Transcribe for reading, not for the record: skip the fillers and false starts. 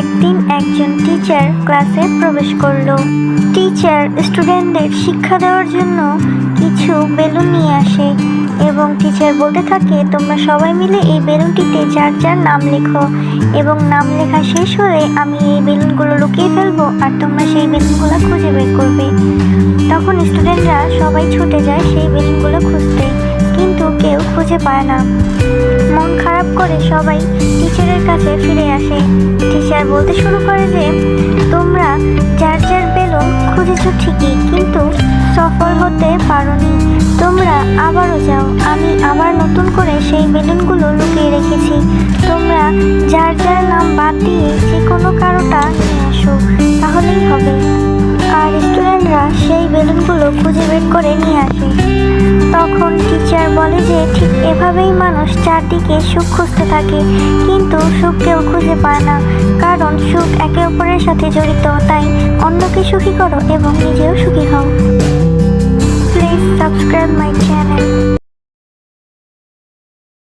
একদিন একজন টিচার ক্লাসে প্রবেশ করলো। টিচার স্টুডেন্টদের শিক্ষা দেওয়ার জন্য কিছু বেলুন নিয়ে আসে এবং টিচার বলতে থাকে, তোমরা সবাই মিলে এই বেলুনটিতে যার যার নাম লেখো এবং নাম লেখা শেষ হলে আমি এই বেলুনগুলো লুকিয়ে ফেলবো আর তোমরা সেই বেলুনগুলো খুঁজে বের করবে। তখন স্টুডেন্টরা সবাই ছুটে যায় সেই বেলুনগুলো খুঁজতে, কিন্তু কেউ খুঁজে পায় না। মন খারাপ করে সবাই টিচারের কাছে ফিরে আসে। টিচার বলতে শুরু করে যে, তোমরা যার যার বেলুন খুঁজেছো ঠিকই, কিন্তু সফল হতে পারোনি। তোমরা আবারও যাও, আমি আবার নতুন করে সেই বেলুনগুলো লুকিয়ে রেখেছি। তোমরা যার যার নাম বাদ দিয়ে যে কোনো কারোটা নিয়ে আসো, তাহলেই হবে। আর স্টুডেন্টরা সেই বেলুনগুলো খুঁজে বের করে নিয়ে আসে। তখন টিচার বলে যে, ঠিক এভাবেই মানুষ চারদিকে সুখ খুঁজতে থাকে, কিন্তু সুখ কেউ খুঁজে পায় না, কারণ সুখ একে অপরের সাথে জড়িত। তাই অন্যকে সুখী করো এবং নিজেও সুখী হও। Please subscribe my channel.